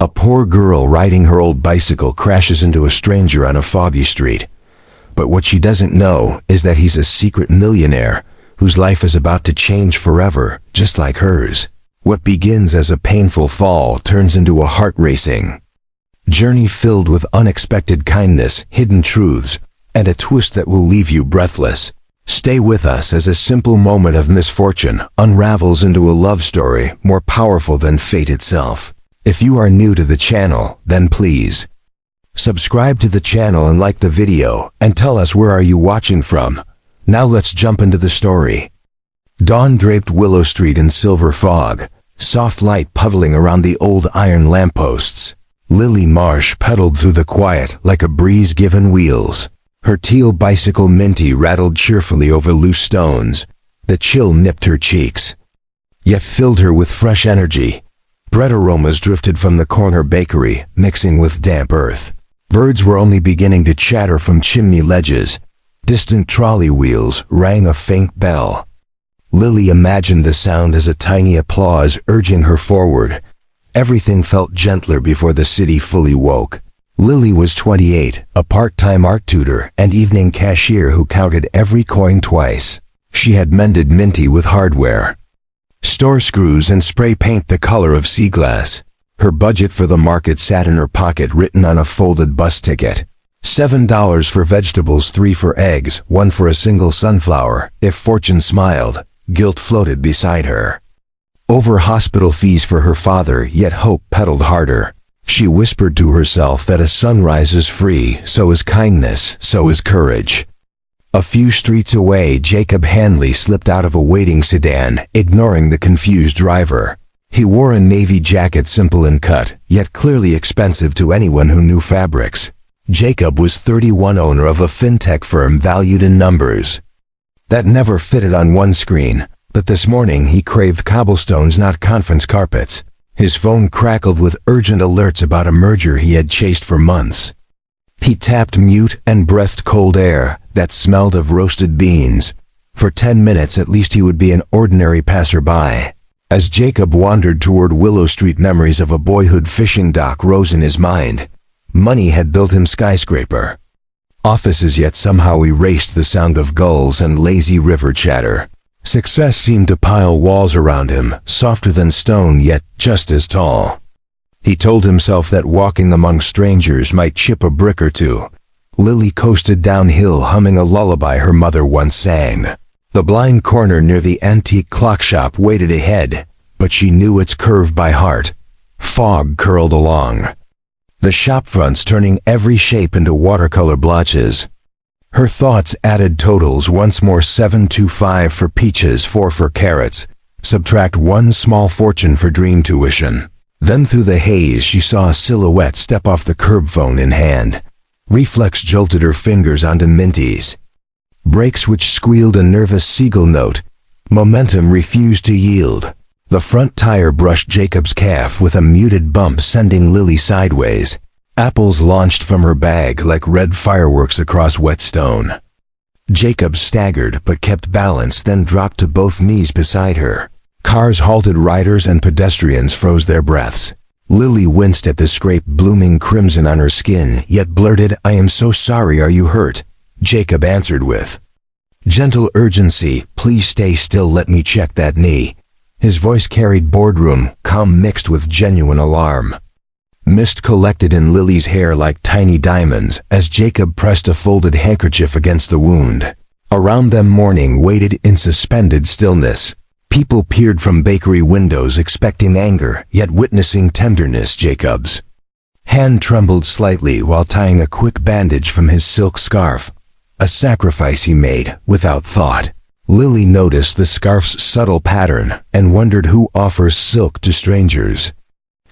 A poor girl riding her old bicycle crashes into a stranger on a foggy street. But what she doesn't know is that he's a secret millionaire whose life is about to change forever, just like hers. What begins as a painful fall turns into a heart-racing journey filled with unexpected kindness, hidden truths, and a twist that will leave you breathless. Stay with us as a simple moment of misfortune unravels into a love story more powerful than fate itself. If you are new to the channel, then please subscribe to the channel and like the video, and tell us where are you watching from. Now let's jump into the story. Dawn draped Willow Street in silver fog, soft light puddling around the old iron lampposts. Lily Marsh pedaled through the quiet like a breeze given wheels. Her teal bicycle Minty rattled cheerfully over loose stones. The chill nipped her cheeks, yet filled her with fresh energy. Bread aromas drifted from the corner bakery, mixing with damp earth. Birds were only beginning to chatter from chimney ledges. Distant trolley wheels rang a faint bell. Lily imagined the sound as a tiny applause urging her forward. Everything felt gentler before the city fully woke. Lily was 28, a part-time art tutor and evening cashier who counted every coin twice. She had mended Minty with hardware, store screws and spray paint the color of sea glass. Her budget for the market sat in her pocket, written on a folded bus ticket. $7 for vegetables, 3 for eggs, 1 for a single sunflower. If fortune smiled, guilt floated beside her. Over hospital fees for her father, yet hope pedaled harder. She whispered to herself that as sunrise is free, so is kindness, so is courage. A few streets away, Jacob Hanley slipped out of a waiting sedan, ignoring the confused driver. He wore a navy jacket, simple in cut, yet clearly expensive to anyone who knew fabrics. Jacob was 31, owner of a fintech firm valued in numbers that never fitted on one screen. But this morning he craved cobblestones, not conference carpets. His phone crackled with urgent alerts about a merger he had chased for months. He tapped mute and breathed cold air that smelled of roasted beans. For 10 minutes at least he would be an ordinary passerby. As Jacob wandered toward Willow Street, memories of a boyhood fishing dock rose in his mind. Money had built him skyscraper offices, yet somehow erased the sound of gulls and lazy river chatter. Success seemed to pile walls around him, softer than stone yet just as tall. He told himself that walking among strangers might chip a brick or two. Lily coasted downhill, humming a lullaby her mother once sang. The blind corner near the antique clock shop waited ahead, but she knew its curve by heart. Fog curled along the shop fronts, turning every shape into watercolor blotches. Her thoughts added totals once more: 7.25 for peaches, 4 for carrots. Subtract 1 small fortune for dream tuition. Then through the haze she saw a silhouette step off the curb, phone in hand. Reflex jolted her fingers onto Minty's brakes, which squealed a nervous seagull note. Momentum refused to yield. The front tire brushed Jacob's calf with a muted bump, sending Lily sideways. Apples launched from her bag like red fireworks across wet stone. Jacob staggered but kept balance, then dropped to both knees beside her. Cars halted, riders and pedestrians froze their breaths. Lily winced at the scrape, blooming crimson on her skin, yet blurted, "I am so sorry, are you hurt?" Jacob answered with gentle urgency, "Please stay still, let me check that knee." His voice carried boardroom calm mixed with genuine alarm. Mist collected in Lily's hair like tiny diamonds as Jacob pressed a folded handkerchief against the wound. Around them morning waited in suspended stillness. People peered from bakery windows, expecting anger, yet witnessing tenderness. Jacob's hand trembled slightly while tying a quick bandage from his silk scarf, a sacrifice he made without thought. Lily noticed the scarf's subtle pattern and wondered who offers silk to strangers.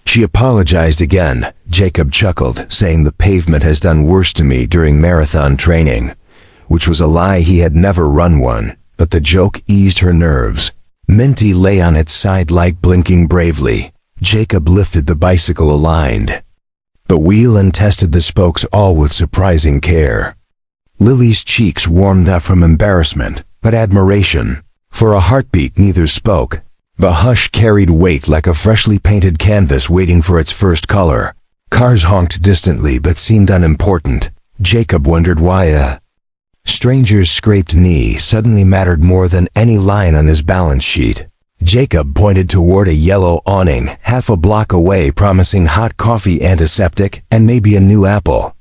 She apologized again. Jacob chuckled, saying the pavement has done worse to me during marathon training, which was a lie. He had never run one, but the joke eased her nerves. Minty lay on its side, light blinking bravely. Jacob lifted the bicycle, aligned the wheel and tested the spokes, all with surprising care. Lily's cheeks warmed not from embarrassment, but admiration. For a heartbeat neither spoke. The hush carried weight like a freshly painted canvas waiting for its first color. Cars honked distantly but seemed unimportant. Jacob wondered why a stranger's scraped knee suddenly mattered more than any line on his balance sheet. Jacob pointed toward a yellow awning half a block away, promising hot coffee, antiseptic, and maybe a new apple.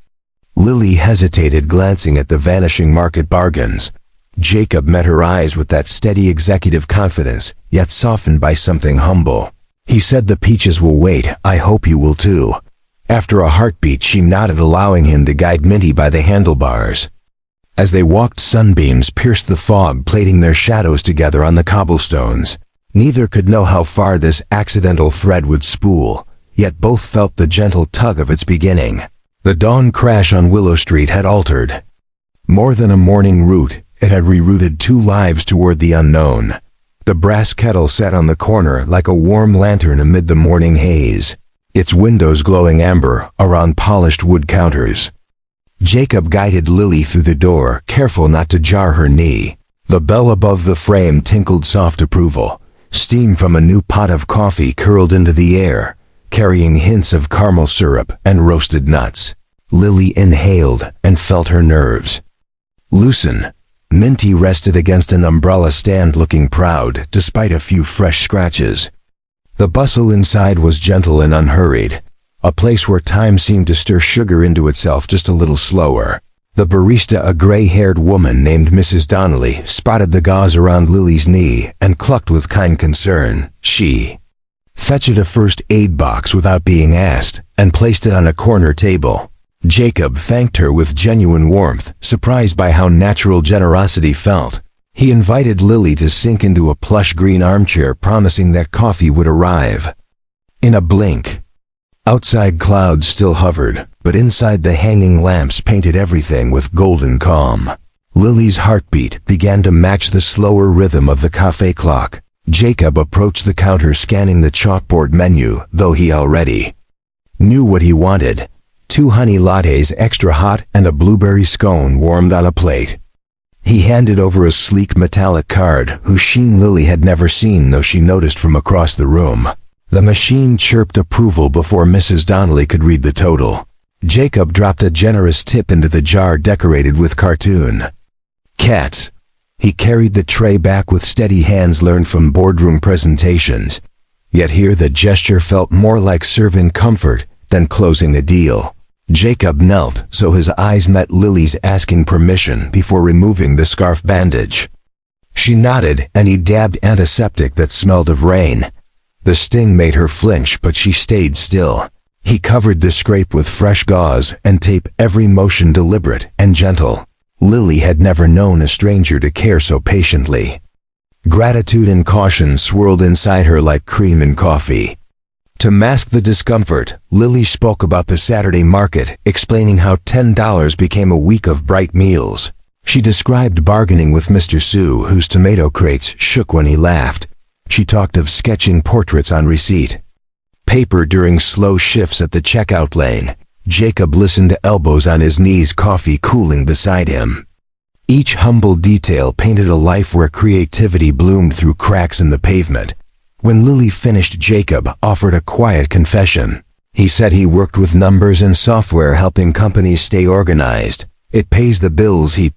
Lily hesitated, glancing at the vanishing market bargains. Jacob met her eyes with that steady executive confidence, yet softened by something humble. He said, "The peaches will wait. I hope you will too." After a heartbeat, she nodded, allowing him to guide Minty by the handlebars. As they walked, sunbeams pierced the fog, plaiting their shadows together on the cobblestones. Neither could know how far this accidental thread would spool, yet both felt the gentle tug of its beginning. The dawn crash on Willow Street had altered. More than a morning route, it had rerouted 2 lives toward the unknown. The brass kettle sat on the corner like a warm lantern amid the morning haze, its windows glowing amber around polished wood counters. Jacob guided Lily through the door, careful not to jar her knee. The bell above the frame tinkled soft approval. Steam from a new pot of coffee curled into the air, carrying hints of caramel syrup and roasted nuts. Lily inhaled and felt her nerves loosen. Minty rested against an umbrella stand, looking proud despite a few fresh scratches. The bustle inside was gentle and unhurried, a place where time seemed to stir sugar into itself just a little slower. The barista, a gray-haired woman named Mrs. Donnelly, spotted the gauze around Lily's knee and clucked with kind concern. She fetched a first aid box without being asked and placed it on a corner table. Jacob thanked her with genuine warmth, surprised by how natural generosity felt. He invited Lily to sink into a plush green armchair, promising that coffee would arrive in a blink. Outside, clouds still hovered, but inside, the hanging lamps painted everything with golden calm. Lily's heartbeat began to match the slower rhythm of the cafe clock. Jacob approached the counter, scanning the chalkboard menu, though he already knew what he wanted: 2 honey lattes extra hot and a blueberry scone warmed on a plate. He handed over a sleek metallic card, whose sheen Lily had never seen, though she noticed from across the room. The machine chirped approval before Mrs. Donnelly could read the total. Jacob dropped a generous tip into the jar decorated with cartoon cats. He carried the tray back with steady hands learned from boardroom presentations, yet here the gesture felt more like serving comfort than closing a deal. Jacob knelt so his eyes met Lily's, asking permission before removing the scarf bandage. She nodded, and he dabbed antiseptic that smelled of rain. The sting made her flinch, but she stayed still. He covered the scrape with fresh gauze and tape, every motion deliberate and gentle. Lily had never known a stranger to care so patiently. Gratitude and caution swirled inside her like cream in coffee. To mask the discomfort, Lily spoke about the Saturday market, explaining how $10 became a week of bright meals. She described bargaining with Mr. Sue, whose tomato crates shook when he laughed. She talked of sketching portraits on receipt paper during slow shifts at the checkout lane. Jacob listened, elbows on his knees, coffee cooling beside him. Each humble detail painted a life where creativity bloomed through cracks in the pavement. When Lily finished, Jacob offered a quiet confession. He said he worked with numbers and software, helping companies stay organized. "It pays the bills," he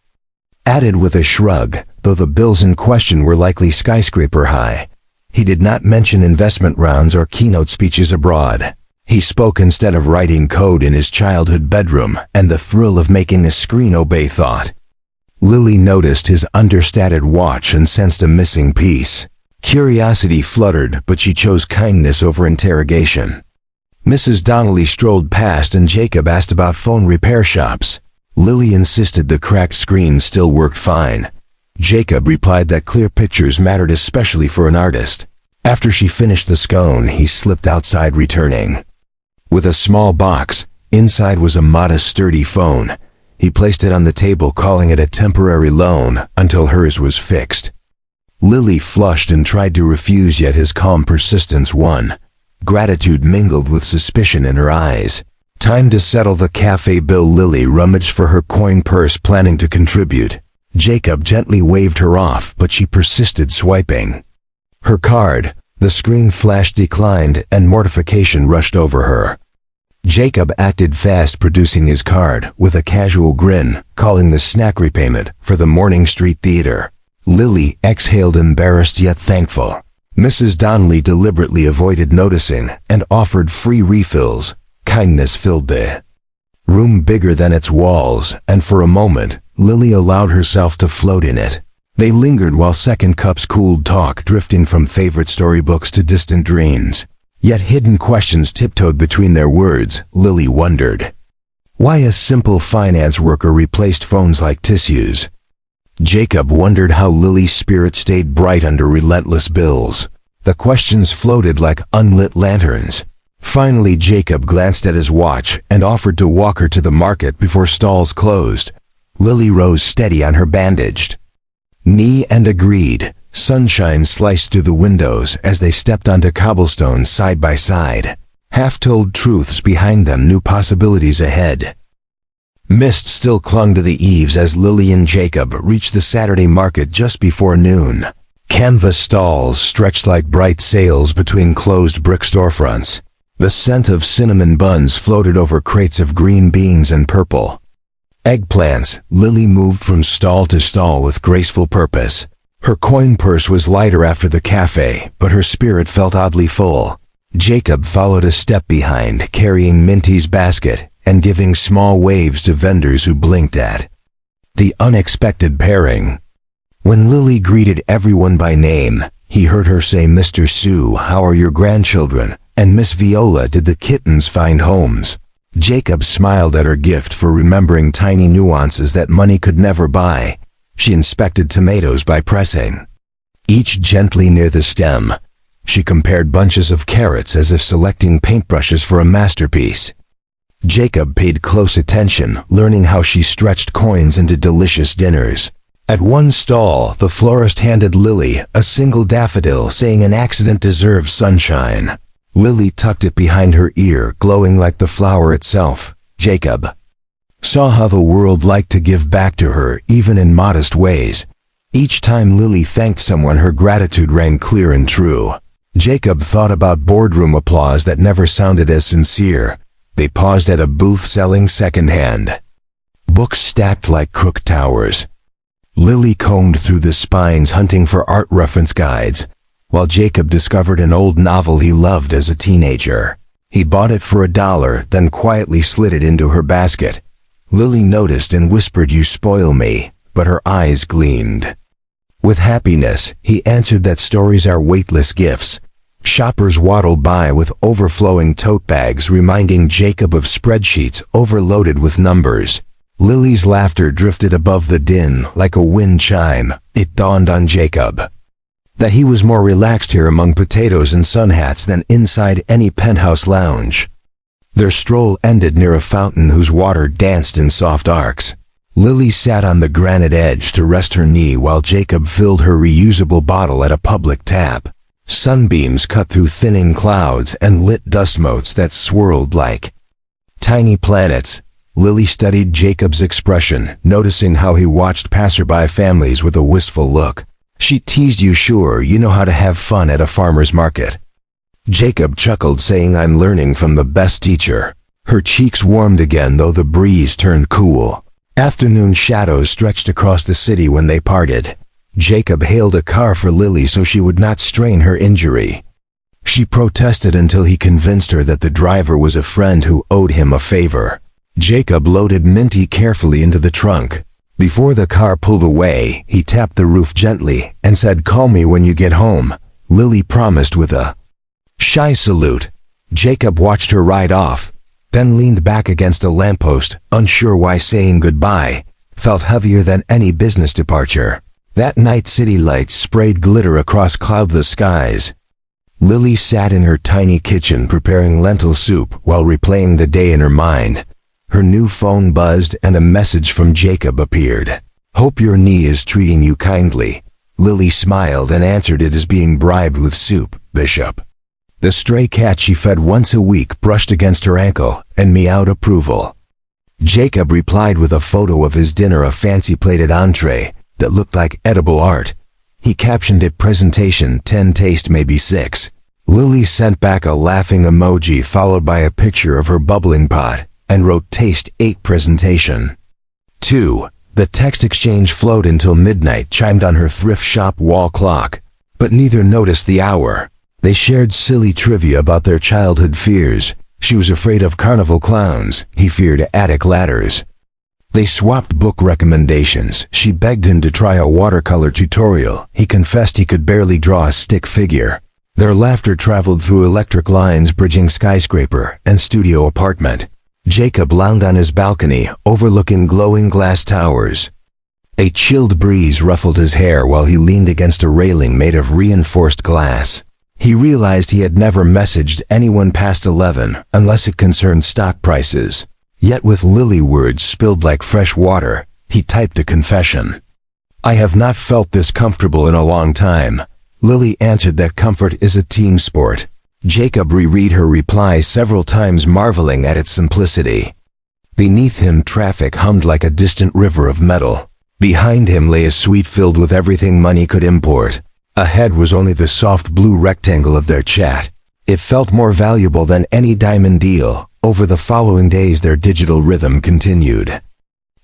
added with a shrug, though the bills in question were likely skyscraper high. He did not mention investment rounds or keynote speeches abroad. He spoke instead of writing code in his childhood bedroom and the thrill of making a screen obey thought. Lily noticed his understated watch and sensed a missing piece. Curiosity fluttered, but she chose kindness over interrogation. Mrs. Donnelly strolled past and Jacob asked about phone repair shops. Lily insisted the cracked screen still worked fine. Jacob replied that clear pictures mattered, especially for an artist. After she finished the scone, he slipped outside, returning with a small box. Inside was a modest, sturdy phone. He placed it on the table, calling it a temporary loan until hers was fixed. Lily flushed and tried to refuse, yet his calm persistence won. Gratitude mingled with suspicion in her eyes. Time to settle the cafe bill. Lily rummaged for her coin purse, planning to contribute. Jacob gently waved her off, but she persisted, swiping her card. The screen flash declined and mortification rushed over her. Jacob acted fast, producing his card with a casual grin, calling the snack repayment for the Morning Street Theater. Lily exhaled, embarrassed yet thankful. Mrs. Donnelly deliberately avoided noticing and offered free refills. Kindness filled the room bigger than its walls, and for a moment, Lily allowed herself to float in it. They lingered while second cups cooled, talk drifting from favorite storybooks to distant dreams. Yet hidden questions tiptoed between their words. Lily wondered why a simple finance worker replaced phones like tissues. Jacob wondered how Lily's spirit stayed bright under relentless bills. The questions floated like unlit lanterns. Finally, Jacob glanced at his watch and offered to walk her to the market before stalls closed. Lily rose steady on her bandaged knee and agreed. Sunshine sliced through the windows as they stepped onto cobblestones side by side. Half-told truths behind them, new possibilities ahead. Mist still clung to the eaves as Lily and Jacob reached the Saturday market just before noon. Canvas stalls stretched like bright sails between closed brick storefronts. The scent of cinnamon buns floated over crates of green beans and purple eggplants. Lily moved from stall to stall with graceful purpose. Her coin purse was lighter after the cafe, but her spirit felt oddly full. Jacob followed a step behind, carrying Minty's basket and giving small waves to vendors who blinked at the unexpected pairing. When Lily greeted everyone by name, he heard her say, "Mr. Sue, how are your grandchildren? And Miss Viola, did the kittens find homes?" Jacob smiled at her gift for remembering tiny nuances that money could never buy. She inspected tomatoes by pressing each gently near the stem. She compared bunches of carrots as if selecting paintbrushes for a masterpiece. Jacob paid close attention, learning how she stretched coins into delicious dinners. At one stall, the florist handed Lily a single daffodil, saying an accident deserves sunshine. Lily tucked it behind her ear, glowing like the flower itself. Jacob saw how the world liked to give back to her, even in modest ways. Each time Lily thanked someone, her gratitude rang clear and true. Jacob thought about boardroom applause that never sounded as sincere. They paused at a booth selling secondhand books stacked like crook towers. Lily combed through the spines, hunting for art reference guides, while Jacob discovered an old novel he loved as a teenager. He bought it for $1, then quietly slid it into her basket. Lily noticed and whispered, "You spoil me," but her eyes gleamed with happiness. He answered that stories are weightless gifts. Shoppers waddled by with overflowing tote bags, reminding Jacob of spreadsheets overloaded with numbers. Lily's laughter drifted above the din like a wind chime. It dawned on Jacob that he was more relaxed here among potatoes and sun hats than inside any penthouse lounge. Their stroll ended near a fountain whose water danced in soft arcs. Lily sat on the granite edge to rest her knee while Jacob filled her reusable bottle at a public tap. Sunbeams cut through thinning clouds and lit dust motes that swirled like tiny planets. Lily studied Jacob's expression, noticing how he watched passerby families with a wistful look. She teased, "You sure you know how to have fun at a farmer's market?" Jacob chuckled, saying, "I'm learning from the best teacher." Her cheeks warmed again, though the breeze turned cool. Afternoon shadows stretched across the city when they parted. Jacob hailed a car for Lily so she would not strain her injury. She protested until he convinced her that the driver was a friend who owed him a favor. Jacob loaded Minty carefully into the trunk. Before the car pulled away, he tapped the roof gently and said, "Call me when you get home." Lily promised with a shy salute. Jacob watched her ride off, then leaned back against a lamppost, unsure why saying goodbye felt heavier than any business departure. That night, city lights sprayed glitter across cloudless skies. Lily sat in her tiny kitchen preparing lentil soup while replaying the day in her mind. Her new phone buzzed and a message from Jacob appeared. "Hope your knee is treating you kindly." Lily smiled and answered it as being bribed with soup, Bishop. The stray cat she fed once a week brushed against her ankle and meowed approval. Jacob replied with a photo of his dinner, a fancy plated entree that looked like edible art. He captioned it Presentation 10, Taste Maybe 6. Lily sent back a laughing emoji followed by a picture of her bubbling pot and wrote Taste 8, Presentation 2. The text exchange flowed until midnight chimed on her thrift shop wall clock, but neither noticed the hour. They shared silly trivia about their childhood fears. She was afraid of carnival clowns. He feared attic ladders. They swapped book recommendations. She begged him to try a watercolor tutorial. He confessed he could barely draw a stick figure. Their laughter traveled through electric lines bridging skyscraper and studio apartment. Jacob lounged on his balcony, overlooking glowing glass towers. A chilled breeze ruffled his hair while he leaned against a railing made of reinforced glass. He realized he had never messaged anyone past 11 unless it concerned stock prices. Yet with Lily words spilled like fresh water, he typed a confession. "I have not felt this comfortable in a long time." Lily answered that comfort is a team sport. Jacob reread her reply several times, marveling at its simplicity. Beneath him, traffic hummed like a distant river of metal. Behind him lay a suite filled with everything money could import. Ahead was only the soft blue rectangle of their chat. It felt more valuable than any diamond deal. Over the following days, their digital rhythm continued.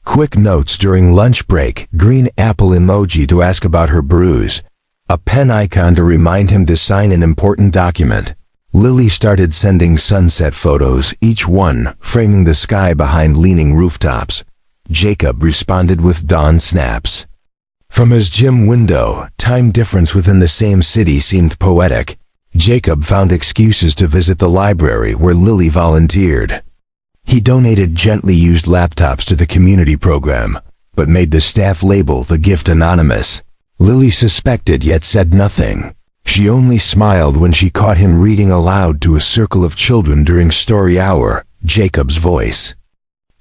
Quick notes during lunch break, green apple emoji to ask about her bruise, a pen icon to remind him to sign an important document. Lily started sending sunset photos, each one framing the sky behind leaning rooftops. Jacob responded with dawn snaps. From his gym window, time difference within the same city seemed poetic. Jacob found excuses to visit the library where Lily volunteered. He donated gently used laptops to the community program, but made the staff label the gift anonymous. Lily suspected yet said nothing. She only smiled when she caught him reading aloud to a circle of children during story hour. Jacob's voice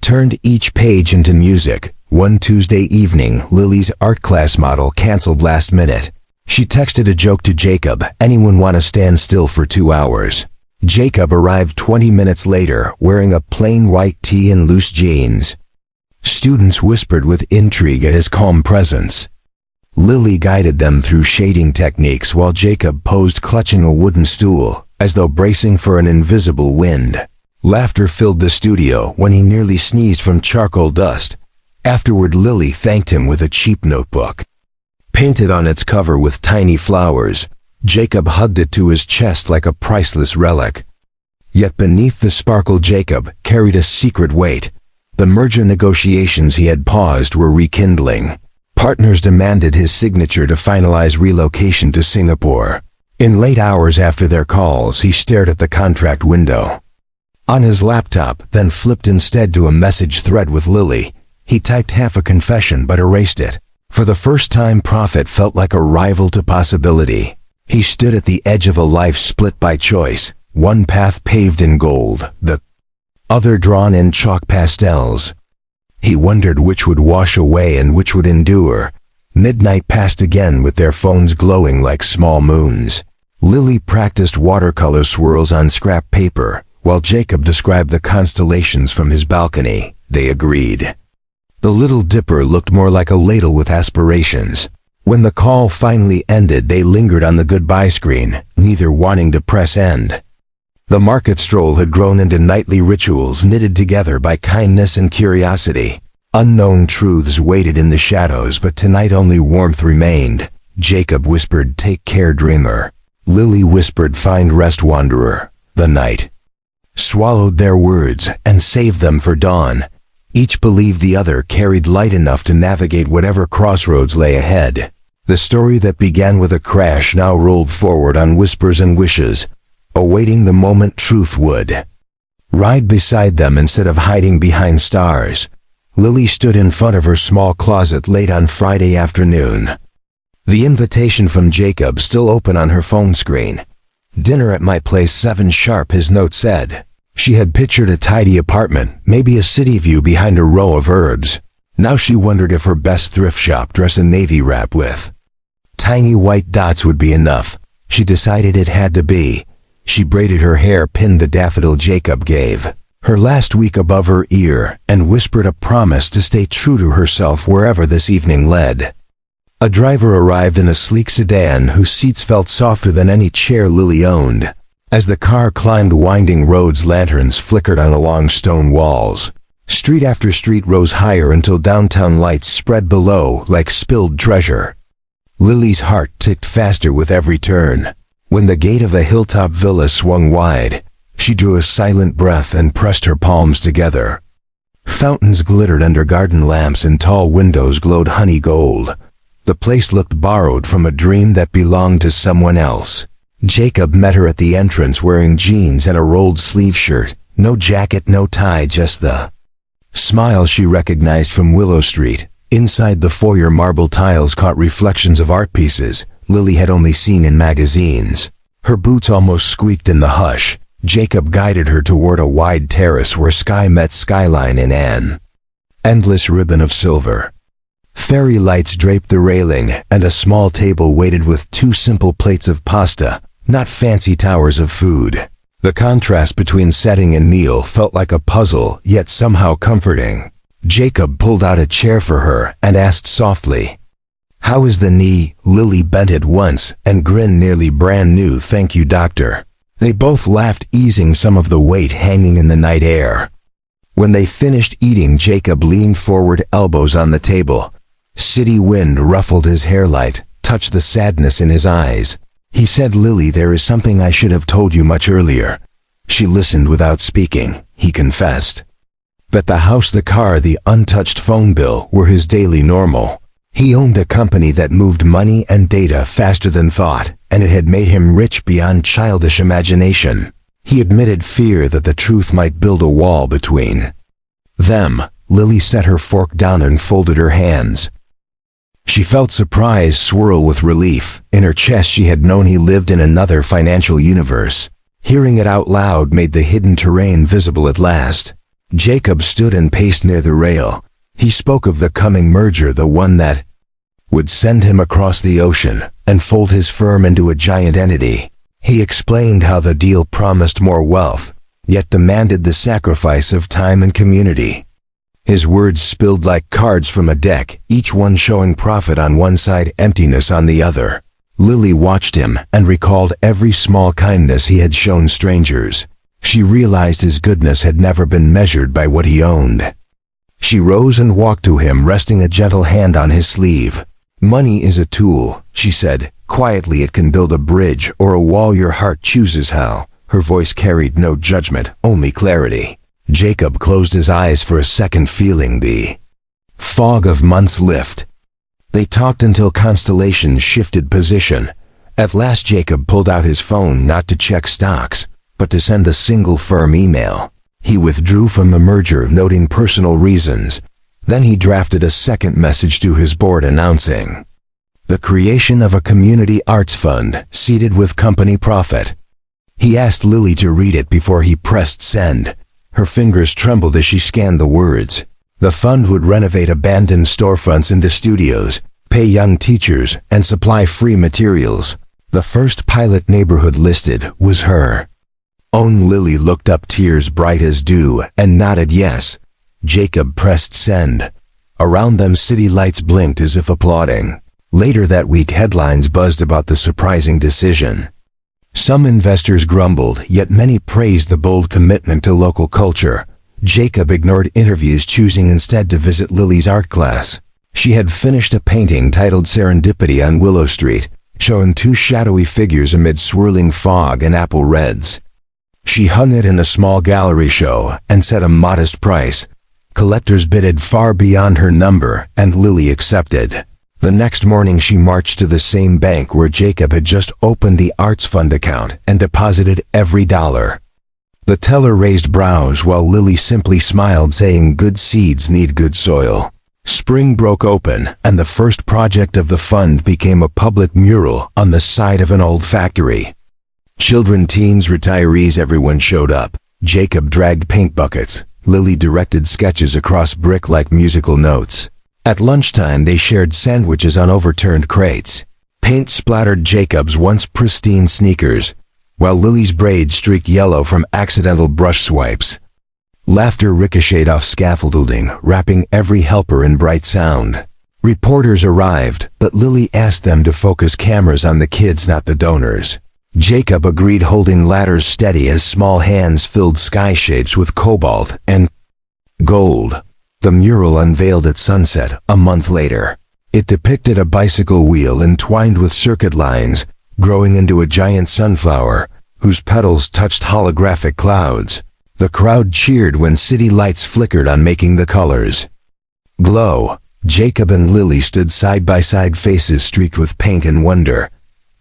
turned each page into music. One Tuesday evening, Lily's art class model canceled last minute. She texted a joke to Jacob, "Anyone want to stand still for 2 hours?" Jacob arrived 20 minutes later, wearing a plain white tee and loose jeans. Students whispered with intrigue at his calm presence. Lily guided them through shading techniques while Jacob posed clutching a wooden stool, as though bracing for an invisible wind. Laughter filled the studio when he nearly sneezed from charcoal dust. Afterward, Lily thanked him with a cheap notebook. Painted on its cover with tiny flowers, Jacob hugged it to his chest like a priceless relic. Yet beneath the sparkle, Jacob carried a secret weight. The merger negotiations he had paused were rekindling. Partners demanded his signature to finalize relocation to Singapore. In late hours after their calls, he stared at the contract window on his laptop, then flipped instead to a message thread with Lily. He typed half a confession but erased it. For the first time, profit felt like a rival to possibility. He stood at the edge of a life split by choice, one path paved in gold, the other drawn in chalk pastels. He wondered which would wash away and which would endure. Midnight passed again with their phones glowing like small moons. Lily practiced watercolor swirls on scrap paper, while Jacob described the constellations from his balcony. They agreed. The Little Dipper looked more like a ladle with aspirations. When the call finally ended, they lingered on the goodbye screen, neither wanting to press end. The market stroll had grown into nightly rituals knitted together by kindness and curiosity. Unknown truths waited in the shadows, but tonight only warmth remained. Jacob whispered, "Take care, dreamer." Lily whispered, "Find rest, wanderer." The night swallowed their words and saved them for dawn. Each believed the other carried light enough to navigate whatever crossroads lay ahead. The story that began with a crash now rolled forward on whispers and wishes, awaiting the moment truth would ride beside them instead of hiding behind stars. Lily stood in front of her small closet late on Friday afternoon. The invitation from Jacob still open on her phone screen. "Dinner at my place 7 sharp," his note said. She had pictured a tidy apartment, maybe a city view behind a row of herbs. Now she wondered if her best thrift shop dress and navy wrap with tiny white dots would be enough. She decided it had to be. She braided her hair, pinned the daffodil Jacob gave her last week above her ear, and whispered a promise to stay true to herself wherever this evening led. A driver arrived in a sleek sedan whose seats felt softer than any chair Lily owned. As the car climbed winding roads, lanterns flickered on along stone walls. Street after street rose higher until downtown lights spread below like spilled treasure. Lily's heart ticked faster with every turn. When the gate of a hilltop villa swung wide, she drew a silent breath and pressed her palms together. Fountains glittered under garden lamps and tall windows glowed honey gold. The place looked borrowed from a dream that belonged to someone else. Jacob met her at the entrance wearing jeans and a rolled-sleeve shirt. No jacket, no tie, just the smile she recognized from Willow Street. Inside the foyer, marble tiles caught reflections of art pieces Lily had only seen in magazines. Her boots almost squeaked in the hush. Jacob guided her toward a wide terrace where sky met skyline in an endless ribbon of silver. Fairy lights draped the railing, and a small table waited with 2 simple plates of pasta, not fancy towers of food. The contrast between setting and meal felt like a puzzle, yet somehow comforting. Jacob pulled out a chair for her and asked softly, "How is the knee?" Lily bent at once and grinned nearly brand new. "Thank you, doctor." They both laughed, easing some of the weight hanging in the night air. When they finished eating, Jacob leaned forward, elbows on the table. City wind ruffled his hairlight, touched the sadness in his eyes. He said, "Lily, there is something I should have told you much earlier." She listened without speaking. He confessed that the house, the car, the untouched phone bill were his daily normal. He owned a company that moved money and data faster than thought, and it had made him rich beyond childish imagination. He admitted fear that the truth might build a wall between them. Lily set her fork down and folded her hands. She felt surprise swirl with relief. In her chest she had known he lived in another financial universe. Hearing it out loud made the hidden terrain visible at last. Jacob stood and paced near the rail. He spoke of the coming merger, the one that would send him across the ocean and fold his firm into a giant entity. He explained how the deal promised more wealth, yet demanded the sacrifice of time and community. His words spilled like cards from a deck, each one showing profit on one side, emptiness on the other. Lily watched him and recalled every small kindness he had shown strangers. She realized his goodness had never been measured by what he owned. She rose and walked to him, resting a gentle hand on his sleeve. "Money is a tool," she said. "Quietly it can build a bridge or a wall. Your heart chooses how." Her voice carried no judgment, only clarity. Jacob closed his eyes for a second, feeling the fog of months lift. They talked until constellations shifted position. At last Jacob pulled out his phone, not to check stocks, but to send a single firm email. He withdrew from the merger, noting personal reasons. Then he drafted a second message to his board announcing the creation of a community arts fund, seeded with company profit. He asked Lily to read it before he pressed send. Her fingers trembled as she scanned the words. The fund would renovate abandoned storefronts into studios, pay young teachers, and supply free materials. The first pilot neighborhood listed was her own. Lily looked up, tears bright as dew, and nodded yes. Jacob pressed send. Around them city lights blinked as if applauding. Later that week headlines buzzed about the surprising decision. Some investors grumbled, yet many praised the bold commitment to local culture. Jacob ignored interviews, choosing instead to visit Lily's art class. She had finished a painting titled Serendipity on Willow Street, showing 2 shadowy figures amid swirling fog and apple reds. She hung it in a small gallery show and set a modest price. Collectors bidded far beyond her number, and Lily accepted. The next morning she marched to the same bank where Jacob had just opened the arts fund account and deposited every dollar. The teller raised brows while Lily simply smiled, saying, "Good seeds need good soil." Spring broke open, and the first project of the fund became a public mural on the side of an old factory. Children, teens, retirees, everyone showed up. Jacob dragged paint buckets. Lily directed sketches across brick like musical notes. At lunchtime they shared sandwiches on overturned crates. Paint splattered Jacob's once pristine sneakers, while Lily's braids streaked yellow from accidental brush swipes. Laughter ricocheted off scaffolding, wrapping every helper in bright sound. Reporters arrived, but Lily asked them to focus cameras on the kids, not the donors. Jacob agreed, holding ladders steady as small hands filled sky shapes with cobalt and gold. The mural unveiled at sunset, a month later. It depicted a bicycle wheel entwined with circuit lines, growing into a giant sunflower, whose petals touched holographic clouds. The crowd cheered when city lights flickered on, making the colors glow. Jacob and Lily stood side by side, faces streaked with paint and wonder.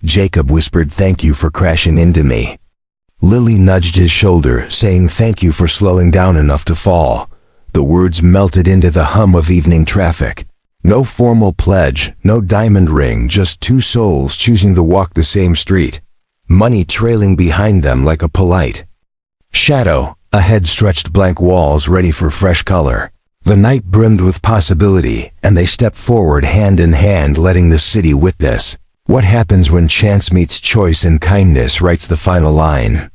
Jacob whispered, "Thank you for crashing into me." Lily nudged his shoulder, saying, "Thank you for slowing down enough to fall." The words melted into the hum of evening traffic. No formal pledge, no diamond ring, just two souls choosing to walk the same street. Money trailing behind them like a polite shadow. Ahead stretched blank walls ready for fresh color. The night brimmed with possibility, and they stepped forward hand in hand, letting the city witness what happens when chance meets choice and kindness writes the final line.